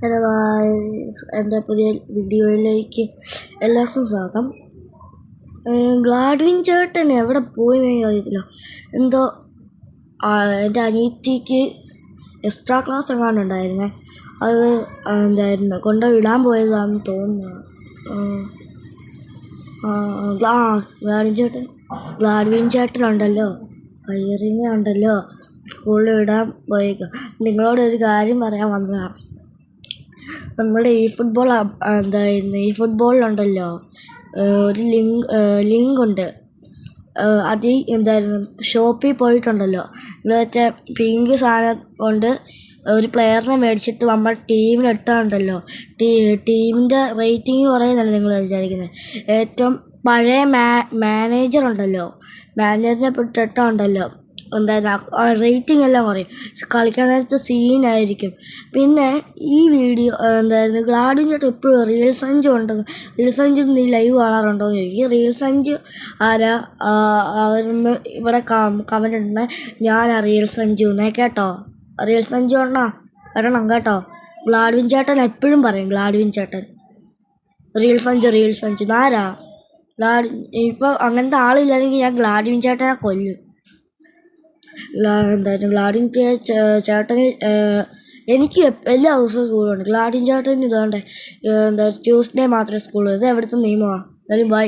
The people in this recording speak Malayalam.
ഹലോ ഗായ്സ്, എൻ്റെ പുതിയ വീഡിയോയിലേക്ക് എല്ലാവർക്കും സ്വാഗതം. ഗ്ലാഡ്വിൻ ചേട്ടൻ എവിടെ പോയെന്ന് അറിയത്തില്ല. എന്തോ എൻ്റെ അനിയത്തിക്ക് എക്സ്ട്രാ ക്ലാസ് എങ്ങാണ്ടുണ്ടായിരുന്നേ. അത് എന്തായിരുന്നു കൊണ്ടുവിടാൻ പോയതാണെന്ന് തോന്നുന്നു. ഗ്ലാഡ്വിൻ ചേട്ടനുണ്ടല്ലോ, ഫയറിങ് ഉണ്ടല്ലോ, സ്കൂളിൽ വിടാൻ പോയേക്കും. നിങ്ങളോടൊരു കാര്യം പറയാൻ വന്നതാണ്. നമ്മുടെ ഈ ഫുട്ബോളിലുണ്ടല്ലോ ഒരു ലിങ്ക് ഉണ്ട്. അതിൽ ഷോപ്പിൽ പോയിട്ടുണ്ടല്ലോ, മറ്റേ പിങ്ക് സാധനം കൊണ്ട് ഒരു പ്ലെയറിനെ മേടിച്ചിട്ട് നമ്മൾ ടീമിലിട്ടുണ്ടല്ലോ, ടീമിൻ്റെ റേറ്റിംഗ് കുറയുന്നല്ല നിങ്ങൾ വിചാരിക്കുന്നത്. ഏറ്റവും പഴയ മാനേജറുണ്ടല്ലോ, മാനേജറിനെ ഇട്ടിട്ടുണ്ടല്ലോ, റേറ്റിംഗ് എല്ലാം കുറയും. കളിക്കാൻ നേരത്തെ സീനായിരിക്കും. പിന്നെ ഈ വീഡിയോ ഗ്ലാഡ്വിൻ ചേട്ടൻ എപ്പോഴും റിയൽ സഞ്ജു ഉണ്ടെന്ന്. റിയൽ സഞ്ജു നീ ലൈവ് കാണാറുണ്ടോ എന്ന് ചോദിക്കും. ഈ റിയൽ സഞ്ജു ആരാ? അവരൊന്ന് ഇവിടെ കമൻറ്റ് ഇടണേ. ഞാനാ റിയൽ സഞ്ജു എന്നേ. കേട്ടോ, റിയൽ സഞ്ജു ഇടണം കേട്ടോ. ഗ്ലാഡ്വിൻ ചേട്ടൻ എപ്പോഴും പറയും, ഗ്ലാഡ്വിൻ ചേട്ടൻ റിയൽ സഞ്ജു ആരാ? ഇപ്പോൾ അങ്ങനത്തെ ആളില്ലാണെങ്കിൽ ഞാൻ ഗ്ലാഡ്വിൻ ചേട്ടനെ കൊല്ലും. ഗ്ലാഡ്വിൻ ചേട്ടന് എനിക്ക് എല്ലാ ദിവസവും സ്കൂളുണ്ട്. ഗ്ലാഡ്വിൻ ചേട്ടന് ഇതുകൊണ്ട് ട്യൂസ്ഡേ മാത്രമേ സ്കൂളുള്ളൂ. ഇത് എവിടുത്തെ നിയമമാണ്? എന്തായാലും ബൈ.